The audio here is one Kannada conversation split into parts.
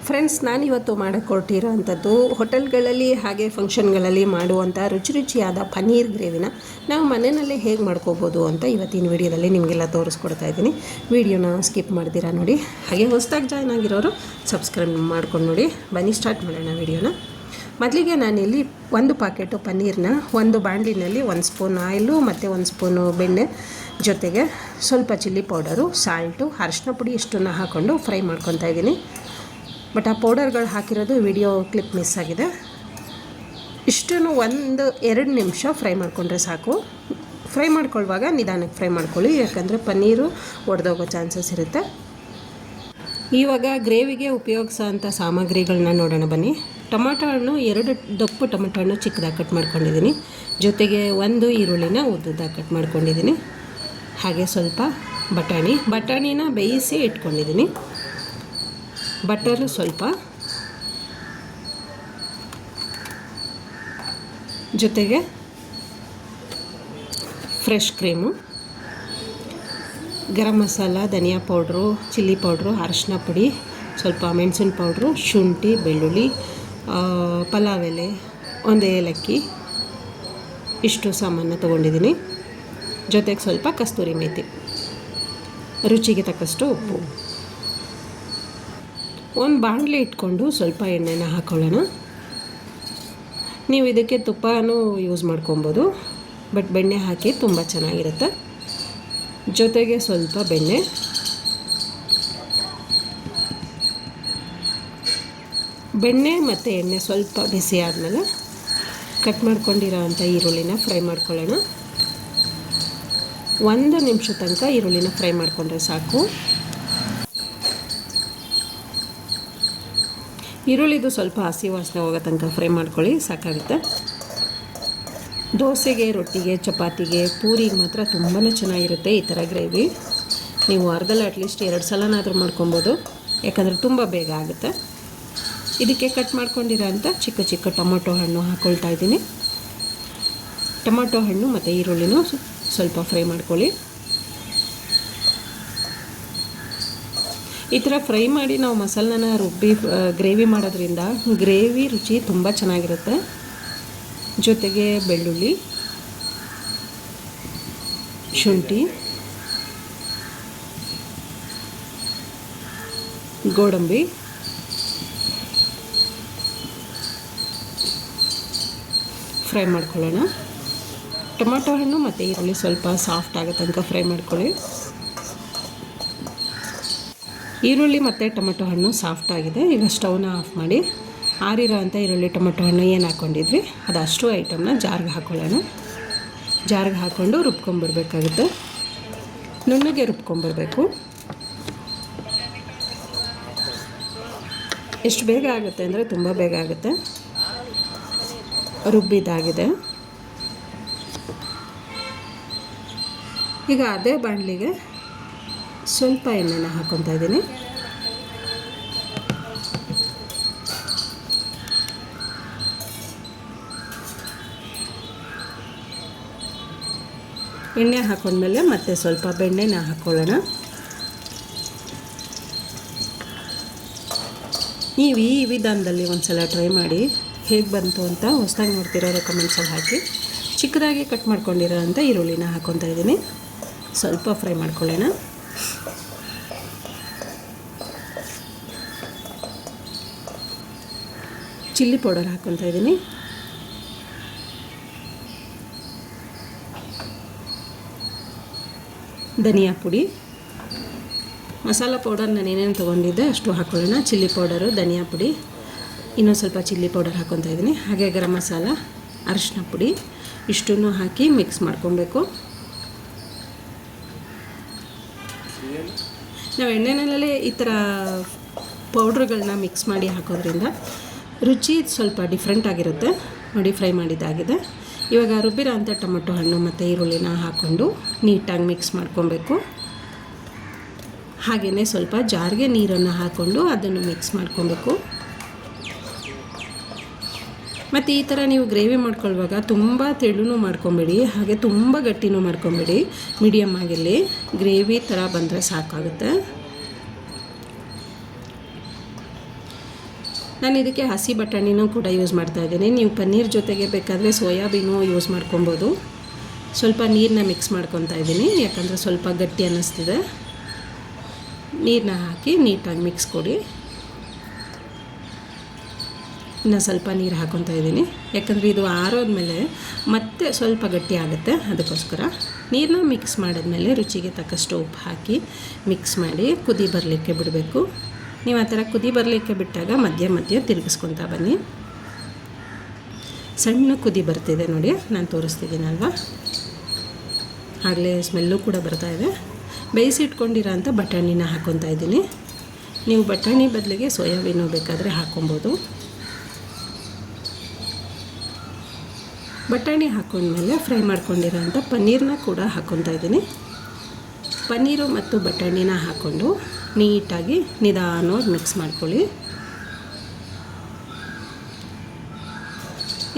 ಫ್ರೆಂಡ್ಸ್, ನಾನಿವತ್ತು ಮಾಡಿಕೊಟ್ಟಿರೋ ಅಂಥದ್ದು ಹೋಟೆಲ್ಗಳಲ್ಲಿ ಹಾಗೆ ಫಂಕ್ಷನ್ಗಳಲ್ಲಿ ಮಾಡುವಂಥ ರುಚಿಯಾದ ಪನ್ನೀರ್ ಗ್ರೇವಿನ ನಾವು ಮನೆಯಲ್ಲೇ ಹೇಗೆ ಮಾಡ್ಕೋಬೋದು ಅಂತ ಇವತ್ತಿನ ವಿಡಿಯೋದಲ್ಲಿ ನಿಮಗೆಲ್ಲ ತೋರಿಸ್ಕೊಡ್ತಾ ಇದ್ದೀನಿ. ವಿಡಿಯೋನ ಸ್ಕಿಪ್ ಮಾಡ್ತೀರಾ ನೋಡಿ. ಹಾಗೆ ಹೊಸದಾಗಿ ಜಾಯ್ನ್ ಆಗಿರೋರು ಸಬ್ಸ್ಕ್ರೈಬ್ ಮಾಡ್ಕೊಂಡು ನೋಡಿ. ಬನ್ನಿ ಸ್ಟಾರ್ಟ್ ಮಾಡೋಣ ವಿಡಿಯೋನ. ಮೊದಲಿಗೆ ನಾನಿಲ್ಲಿ 1 ಪ್ಯಾಕೆಟು ಪನ್ನೀರನ್ನ ಒಂದು ಬಾಣಲಿನಲ್ಲಿ 1 ಸ್ಪೂನ್ ಆಯಿಲು ಮತ್ತು 1 ಸ್ಪೂನು ಬೆಣ್ಣೆ ಜೊತೆಗೆ ಸ್ವಲ್ಪ ಚಿಲ್ಲಿ ಪೌಡರು, ಸಾಲ್ಟು, ಅರಿಶಿನ ಪುಡಿ ಇಷ್ಟನ್ನು ಹಾಕ್ಕೊಂಡು ಫ್ರೈ ಮಾಡ್ಕೊತಾ ಇದ್ದೀನಿ. ಬಟ್ ಆ ಪೌಡರ್ಗಳು ಹಾಕಿರೋದು ವಿಡಿಯೋ ಕ್ಲಿಪ್ ಮಿಸ್ ಆಗಿದೆ. ಇಷ್ಟನ್ನು 1-2 ನಿಮಿಷ ಫ್ರೈ ಮಾಡಿಕೊಂಡ್ರೆ ಸಾಕು. ಫ್ರೈ ಮಾಡ್ಕೊಳ್ಳುವಾಗ ನಿಧಾನಕ್ಕೆ ಫ್ರೈ ಮಾಡ್ಕೊಳ್ಳಿ, ಯಾಕಂದರೆ ಪನ್ನೀರು ಒಡೆದೋಗೋ ಚಾನ್ಸಸ್ ಇರುತ್ತೆ. ಇವಾಗ ಗ್ರೇವಿಗೆ ಉಪಯೋಗಿಸೋಂಥ ಸಾಮಗ್ರಿಗಳನ್ನ ನೋಡೋಣ ಬನ್ನಿ. ಟೊಮಾಟೊ ಹಣ್ಣು 2 ದಪ್ಪು ಟೊಮಾಟೊ ಹಣ್ಣು ಚಿಕ್ಕದಾಗಿ ಕಟ್ ಮಾಡ್ಕೊಂಡಿದ್ದೀನಿ. ಜೊತೆಗೆ 1 ಈರುಳ್ಳಿನ ಉದ್ದುದಾಗಿ ಕಟ್ ಮಾಡ್ಕೊಂಡಿದ್ದೀನಿ. ಹಾಗೆ ಸ್ವಲ್ಪ ಬಟಾಣಿನ ಬೇಯಿಸಿ ಇಟ್ಕೊಂಡಿದ್ದೀನಿ. ಬಟರು ಸ್ವಲ್ಪ, ಜೊತೆಗೆ ಫ್ರೆಶ್ ಕ್ರೀಮು, ಗರಂ ಮಸಾಲ, ಧನಿಯಾ ಪೌಡ್ರು, ಚಿಲ್ಲಿ ಪೌಡ್ರು, ಅರಿಶಿನ ಪುಡಿ, ಸ್ವಲ್ಪ ಮೆಣಸಿನ ಪೌಡ್ರು, ಶುಂಠಿ, ಬೆಳ್ಳುಳ್ಳಿ, ಪಲಾವ್ ಎಲೆ, 1 ಏಲಕ್ಕಿ, ಇಷ್ಟು ಸಾಮಾನು ತೊಗೊಂಡಿದ್ದೀನಿ. ಜೊತೆಗೆ ಸ್ವಲ್ಪ ಕಸ್ತೂರಿ ಮೇಥಿ, ರುಚಿಗೆ ತಕ್ಕಷ್ಟು ಉಪ್ಪು. ಒಂದು ಬಾಣಲೆ ಇಟ್ಕೊಂಡು ಸ್ವಲ್ಪ ಎಣ್ಣೆನ ಹಾಕ್ಕೊಳ್ಳೋಣ. ನೀವು ಇದಕ್ಕೆ ತುಪ್ಪನೂ ಯೂಸ್ ಮಾಡ್ಕೊಬೋದು, ಬಟ್ ಬೆಣ್ಣೆ ಹಾಕಿ ತುಂಬ ಚೆನ್ನಾಗಿರುತ್ತೆ. ಜೊತೆಗೆ ಸ್ವಲ್ಪ ಬೆಣ್ಣೆ ಮತ್ತು ಎಣ್ಣೆ ಸ್ವಲ್ಪ ಬಿಸಿ ಆದಮೇಲೆ ಕಟ್ ಮಾಡ್ಕೊಂಡಿರೋ ಅಂಥ ಈರುಳ್ಳಿನ ಫ್ರೈ ಮಾಡ್ಕೊಳ್ಳೋಣ. 1 ನಿಮಿಷ ತನಕ ಈರುಳ್ಳಿನ ಫ್ರೈ ಮಾಡಿಕೊಂಡ್ರೆ ಸಾಕು. ಈರುಳ್ಳಿದು ಸ್ವಲ್ಪ ಹಸಿ ವಾಸನೆ ಹೋಗೋ ತನಕ ಫ್ರೈ ಮಾಡ್ಕೊಳ್ಳಿ, ಸಾಕಾಗುತ್ತೆ. ದೋಸೆಗೆ, ರೊಟ್ಟಿಗೆ, ಚಪಾತಿಗೆ, ಪೂರಿಗೆ ಮಾತ್ರ ತುಂಬಾ ಚೆನ್ನಾಗಿರುತ್ತೆ ಈ ಥರ ಗ್ರೇವಿ. ನೀವು ವಾರದಲ್ಲಿ ಅಟ್ಲೀಸ್ಟ್ 2 ಸಲನಾದರೂ ಮಾಡ್ಕೊಬೋದು, ಯಾಕಂದರೆ ತುಂಬ ಬೇಗ ಆಗುತ್ತೆ. ಇದಕ್ಕೆ ಕಟ್ ಮಾಡ್ಕೊಂಡಿರೋ ಅಂಥ ಚಿಕ್ಕ ಟೊಮೊಟೊ ಹಣ್ಣು ಹಾಕ್ಕೊಳ್ತಾ ಇದ್ದೀನಿ. ಟೊಮೊಟೊ ಹಣ್ಣು ಮತ್ತು ಈರುಳ್ಳಿನೂ ಸ್ವಲ್ಪ ಫ್ರೈ ಮಾಡ್ಕೊಳ್ಳಿ. ಈ ಥರ ಫ್ರೈ ಮಾಡಿ ನಾವು ಮಸಾಲನ ರುಬ್ಬಿ ಗ್ರೇವಿ ಮಾಡೋದ್ರಿಂದ ಗ್ರೇವಿ ರುಚಿ ತುಂಬ ಚೆನ್ನಾಗಿರುತ್ತೆ. ಜೊತೆಗೆ ಬೆಳ್ಳುಳ್ಳಿ, ಶುಂಠಿ, ಗೋಡಂಬಿ, ಫ್ರೈ ಮಾಡ್ಕೊಳ್ಳೋಣ. ಟೊಮಾಟೊ ಹಣ್ಣು ಮತ್ತು ಈರುಳ್ಳಿ ಸ್ವಲ್ಪ ಸಾಫ್ಟ್ ಆಗೋ ತನಕ ಫ್ರೈ ಮಾಡ್ಕೊಳ್ಳಿ. ಈರುಳ್ಳಿ ಮತ್ತು ಟೊಮೆಟೊ ಹಣ್ಣು ಸಾಫ್ಟ್ ಆಗಿದೆ. ಈಗ ಸ್ಟವ್ನ ಆಫ್ ಮಾಡಿ ಆರಿರೋ ಅಂಥ ಈರುಳ್ಳಿ ಟೊಮೆಟೊ ಹಣ್ಣು ಏನು ಹಾಕ್ಕೊಂಡಿದ್ವಿ ಅದಷ್ಟು ಐಟಮ್ನ ಜಾರ್ಗೆ ಹಾಕ್ಕೊಳ್ಳೋಣ. ಜಾರ್ಗೆ ಹಾಕ್ಕೊಂಡು ರುಬ್ಕೊಂಬರ್ಬೇಕಾಗುತ್ತೆ. ನುಣ್ಣಗೆ ರುಬ್ಕೊಂಬರ್ಬೇಕು. ಎಷ್ಟು ಬೇಗ ಆಗುತ್ತೆ ಅಂದರೆ ತುಂಬ ಬೇಗ ಆಗುತ್ತೆ. ರುಬ್ಬಿದಾಗಿದೆ. ಈಗ ಅದೇ ಬಾಣಲಿಗೆ ಸ್ವಲ್ಪ ಎಣ್ಣೆನ ಹಾಕ್ಕೊತಾ ಇದ್ದೀನಿ. ಎಣ್ಣೆ ಹಾಕೊಂಡ್ಮೇಲೆ ಮತ್ತೆ ಸ್ವಲ್ಪ ಬೆಣ್ಣೆನ ಹಾಕ್ಕೊಳ್ಳೋಣ. ನೀವು ಈ ವಿಧಾನದಲ್ಲಿ ಒಂದ್ಸಲ ಟ್ರೈ ಮಾಡಿ, ಹೇಗೆ ಬಂತು ಅಂತ ಹೊಸದಾಗಿ ನೋಡ್ತಿರೋರು ಕಮೆಂಟ್ಸಲ್ಲಿ ಹಾಕಿ. ಚಿಕ್ಕದಾಗಿ ಕಟ್ ಮಾಡ್ಕೊಂಡಿರೋ ಅಂಥ ಈರುಳ್ಳಿನ ಹಾಕ್ಕೊತಾ ಇದ್ದೀನಿ. ಸ್ವಲ್ಪ ಫ್ರೈ ಮಾಡ್ಕೊಳ್ಳೋಣ. ಚಿಲ್ಲಿ ಪೌಡರ್ ಹಾಕ್ಕೊತಾ ಇದ್ದೀನಿ. ಧನಿಯಾ ಪುಡಿ, ಮಸಾಲ ಪೌಡರ್ ನಾನು ಏನೇನು ತೊಗೊಂಡಿದ್ದೆ ಅಷ್ಟು ಹಾಕ್ಕೊಳ್ಳೋಣ. ಚಿಲ್ಲಿ ಪೌಡರು, ಧನಿಯಾ ಪುಡಿ, ಇನ್ನೊಂದು ಸ್ವಲ್ಪ ಚಿಲ್ಲಿ ಪೌಡರ್ ಹಾಕ್ಕೊತಾ ಇದ್ದೀನಿ. ಹಾಗೆ ಗರಂ ಮಸಾಲ, ಅರಿಶಿನ ಪುಡಿ ಇಷ್ಟನ್ನು ಹಾಕಿ ಮಿಕ್ಸ್ ಮಾಡ್ಕೊಬೇಕು. ನಾವು ಎಣ್ಣೆನಲ್ಲೇ ಈ ಥರ ಪೌಡ್ರುಗಳನ್ನ ಮಿಕ್ಸ್ ಮಾಡಿ ಹಾಕೋದ್ರಿಂದ ರುಚಿ ಸ್ವಲ್ಪ ಡಿಫ್ರೆಂಟ್ ಆಗಿರುತ್ತೆ. ನೋಡಿ, ಫ್ರೈ ಮಾಡಿದ್ದಾಗಿದೆ. ಇವಾಗ ರುಬ್ಬಿರೋ ಅಂಥ ಟೊಮೆಟೊ ಹಣ್ಣು ಮತ್ತು ಈರುಳ್ಳಿನ ಹಾಕ್ಕೊಂಡು ನೀಟಾಗಿ ಮಿಕ್ಸ್ ಮಾಡ್ಕೊಬೇಕು. ಹಾಗೆಯೇ ಸ್ವಲ್ಪ ಜಾರ್ಗೆ ನೀರನ್ನು ಹಾಕ್ಕೊಂಡು ಅದನ್ನು ಮಿಕ್ಸ್ ಮಾಡ್ಕೊಬೇಕು. ಮತ್ತು ಈ ಥರ ನೀವು ಗ್ರೇವಿ ಮಾಡ್ಕೊಳ್ಳುವಾಗ ತುಂಬ ತೆಳುನೂ ಮಾಡ್ಕೊಬೇಡಿ, ಹಾಗೆ ತುಂಬ ಗಟ್ಟಿನೂ ಮಾಡ್ಕೊಬೇಡಿ. ಮೀಡಿಯಮ್ ಆಗಿರಲಿ. ಗ್ರೇವಿ ಥರ ಬಂದರೆ ಸಾಕಾಗುತ್ತೆ. ನಾನು ಇದಕ್ಕೆ ಹಸಿ ಬಟಾಣಿನೂ ಕೂಡ ಯೂಸ್ ಮಾಡ್ತಾಯಿದ್ದೀನಿ. ನೀವು ಪನ್ನೀರ್ ಜೊತೆಗೆ ಬೇಕಾದರೆ ಸೋಯಾಬೀನು ಯೂಸ್ ಮಾಡ್ಕೊಬೋದು. ಸ್ವಲ್ಪ ನೀರನ್ನ ಮಿಕ್ಸ್ ಮಾಡ್ಕೊತಾ ಇದ್ದೀನಿ, ಯಾಕಂದರೆ ಸ್ವಲ್ಪ ಗಟ್ಟಿ ಅನ್ನಿಸ್ತಿದೆ. ನೀರನ್ನ ಹಾಕಿ ನೀಟಾಗಿ ಮಿಕ್ಸ್ ಕೊಡಿ. ಇನ್ನು ಸ್ವಲ್ಪ ನೀರು ಹಾಕ್ಕೊತಾ ಇದ್ದೀನಿ, ಯಾಕಂದರೆ ಇದು ಆರೋದ್ಮೇಲೆ ಮತ್ತೆ ಸ್ವಲ್ಪ ಗಟ್ಟಿ ಆಗುತ್ತೆ. ಅದಕ್ಕೋಸ್ಕರ ನೀರನ್ನ ಮಿಕ್ಸ್ ಮಾಡಿದ್ಮೇಲೆ ರುಚಿಗೆ ತಕ್ಕಷ್ಟು ಉಪ್ಪು ಹಾಕಿ ಮಿಕ್ಸ್ ಮಾಡಿ ಕುದಿ ಬರಲಿಕ್ಕೆ ಬಿಡಬೇಕು. ನೀವು ಆ ಥರ ಕುದಿ ಬರಲಿಕ್ಕೆ ಬಿಟ್ಟಾಗ ಮಧ್ಯ ಮಧ್ಯ ತಿರುಗಿಸ್ಕೊತಾ ಬನ್ನಿ. ಸಣ್ಣ ಕುದಿ ಬರ್ತಿದೆ ನೋಡಿ, ನಾನು ತೋರಿಸ್ತಿದ್ದೀನಲ್ವ, ಆಗಲೇ ಸ್ಮೆಲ್ಲು ಕೂಡ ಬರ್ತಾಯಿದೆ. ಬೇಯಿಸಿಟ್ಕೊಂಡಿರೋ ಅಂಥ ಬಟಾಣಿನ ಹಾಕ್ಕೊತಾ ಇದ್ದೀನಿ. ನೀವು ಬಟಾಣಿ ಬದಲಿಗೆ ಸೋಯಾಬೀನು ಬೇಕಾದರೆ ಹಾಕ್ಕೊಬೋದು. ಬಟಾಣಿ ಹಾಕ್ಕೊಂಡ್ಮೇಲೆ ಫ್ರೈ ಮಾಡ್ಕೊಂಡಿರೋ ಅಂಥ ಪನ್ನೀರನ್ನ ಕೂಡ ಹಾಕ್ಕೊತಾ ಇದ್ದೀನಿ. ಪನ್ನೀರು ಮತ್ತು ಬಟಾಣಿನ ಹಾಕ್ಕೊಂಡು ನೀಟಾಗಿ ನಿಧಾನವಾಗಿ ಮಿಕ್ಸ್ ಮಾಡ್ಕೊಳ್ಳಿ.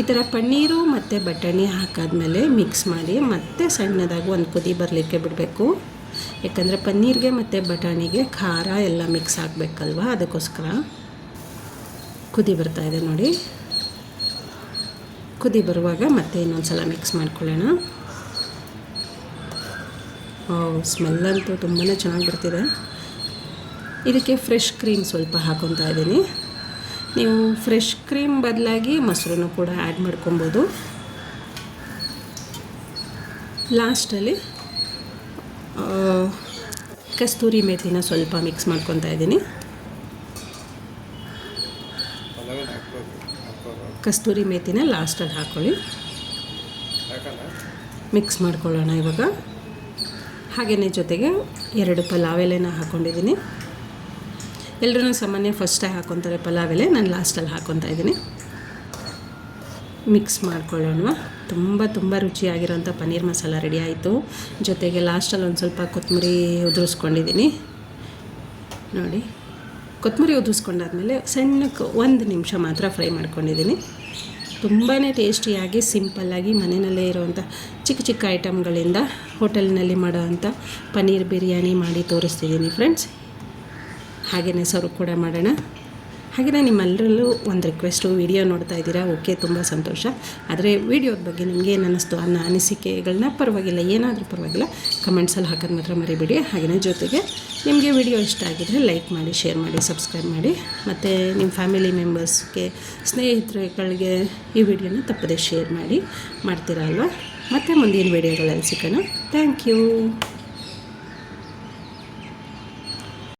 ಈ ಥರ ಪನ್ನೀರು ಮತ್ತು ಬಟಾಣಿ ಹಾಕಾದ್ಮೇಲೆ ಮಿಕ್ಸ್ ಮಾಡಿ ಮತ್ತೆ ಸಣ್ಣದಾಗಿ ಒಂದು ಕುದಿ ಬರಲಿಕ್ಕೆ ಬಿಡಬೇಕು. ಯಾಕಂದರೆ ಪನ್ನೀರ್ಗೆ ಮತ್ತು ಬಟಾಣಿಗೆ ಖಾರ ಎಲ್ಲ ಮಿಕ್ಸ್ ಆಗಬೇಕಲ್ವ, ಅದಕ್ಕೋಸ್ಕರ. ಕುದಿ ಬರ್ತಾಯಿದೆ ನೋಡಿ. ಕುದಿ ಬರುವಾಗ ಮತ್ತೆ ಇನ್ನೊಂದು ಸಲ ಮಿಕ್ಸ್ ಮಾಡ್ಕೊಳ್ಳೋಣ. ಸ್ಮೆಲ್ಲಂತೂ ತುಂಬಾ ಚೆನ್ನಾಗಿ ಬರ್ತಿದೆ. ಇದಕ್ಕೆ ಫ್ರೆಶ್ ಕ್ರೀಮ್ ಸ್ವಲ್ಪ ಹಾಕ್ಕೊತಾ ಇದ್ದೀನಿ. ನೀವು ಫ್ರೆಶ್ ಕ್ರೀಮ್ ಬದಲಾಗಿ ಮೊಸರನ್ನು ಕೂಡ ಆ್ಯಡ್ ಮಾಡ್ಕೊಬೋದು. ಲಾಸ್ಟಲ್ಲಿ ಕಸ್ತೂರಿ ಮೇಥಿನ ಸ್ವಲ್ಪ ಮಿಕ್ಸ್ ಮಾಡ್ಕೊತಾ ಇದ್ದೀನಿ. ಕಸ್ತೂರಿ ಮೇಥಿನ ಲಾಸ್ಟಲ್ಲಿ ಹಾಕ್ಕೊಳ್ಳಿ. ಮಿಕ್ಸ್ ಮಾಡ್ಕೊಳ್ಳೋಣ ಇವಾಗ. ಹಾಗೆಯೇ ಜೊತೆಗೆ 2 ಪಲಾವ್ ಎಲೆನ ಹಾಕ್ಕೊಂಡಿದ್ದೀನಿ. ಎಲ್ಲರೂ ಸಾಮಾನ್ಯ ಫಸ್ಟಾಗಿ ಹಾಕ್ಕೊತಾರೆ ಪಲಾವ್ ಎಲೆ, ನಾನು ಲಾಸ್ಟಲ್ಲಿ ಹಾಕ್ಕೊತಾ ಇದ್ದೀನಿ. ಮಿಕ್ಸ್ ಮಾಡ್ಕೊಳ್ಳೋಣ. ತುಂಬ ರುಚಿಯಾಗಿರೋಂಥ ಪನ್ನೀರ್ ಮಸಾಲ ರೆಡಿ ಆಯಿತು. ಜೊತೆಗೆ ಲಾಸ್ಟಲ್ಲಿ ಒಂದು ಸ್ವಲ್ಪ ಕೊತ್ತಂಬರಿ ಉದುರಿಸ್ಕೊಂಡಿದ್ದೀನಿ ನೋಡಿ. ಕೊತ್ತಂಬರಿ ಉದುರಿಸ್ಕೊಂಡಾದ್ಮೇಲೆ ಸಣ್ಣಕ್ಕೆ 1 ನಿಮಿಷ ಮಾತ್ರ ಫ್ರೈ ಮಾಡ್ಕೊಂಡಿದ್ದೀನಿ. ತುಂಬಾ ಟೇಸ್ಟಿಯಾಗಿ ಸಿಂಪಲ್ಲಾಗಿ ಮನೆಯಲ್ಲೇ ಇರುವಂಥ ಚಿಕ್ಕ ಐಟಮ್ಗಳಿಂದ ಹೋಟೆಲ್ನಲ್ಲಿ ಮಾಡೋವಂಥ ಪನ್ನೀರ್ ಬಿರಿಯಾನಿ ಮಾಡಿ ತೋರಿಸ್ತಿದ್ದೀನಿ ಫ್ರೆಂಡ್ಸ್. ಹಾಗೆಯೇ ಸರ್ವ್ ಕೂಡ ಮಾಡೋಣ. ಹಾಗೆಯೇ ನಿಮ್ಮೆಲ್ಲರಲ್ಲೂ ಒಂದು ರಿಕ್ವೆಸ್ಟು, ವಿಡಿಯೋ ನೋಡ್ತಾ ಇದ್ದೀರಾ, ಓಕೆ, ತುಂಬ ಸಂತೋಷ. ಆದರೆ ವಿಡಿಯೋದ ಬಗ್ಗೆ ನಿಮಗೆ ಏನು ಅನ್ನಿಸ್ತು ಅನ್ನೋ ಅನಿಸಿಕೆಗಳನ್ನ ಪರವಾಗಿಲ್ಲ, ಏನಾದರೂ ಪರವಾಗಿಲ್ಲ, ಕಮೆಂಟ್ಸಲ್ಲಿ ಹಾಕೋದು ಮಾತ್ರ ಮರಿಬೇಡಿ. ಹಾಗೆಯೇ ಜೊತೆಗೆ ನಿಮಗೆ ವಿಡಿಯೋ ಇಷ್ಟ ಆಗಿದರೆ ಲೈಕ್ ಮಾಡಿ, ಶೇರ್ ಮಾಡಿ, ಸಬ್ಸ್ಕ್ರೈಬ್ ಮಾಡಿ. ಮತ್ತು ನಿಮ್ಮ ಫ್ಯಾಮಿಲಿ ಮೆಂಬರ್ಸ್ಗೆ, ಸ್ನೇಹಿತರುಗಳಿಗೆ ಈ ವಿಡಿಯೋನ ತಪ್ಪದೇ ಶೇರ್ ಮಾಡ್ತೀರಾ ಅಲ್ವಾ. ಮತ್ತು ಮುಂದಿನ ವಿಡಿಯೋಗಳಲ್ಲಿ ಸಿಗೋಣ. Thank you.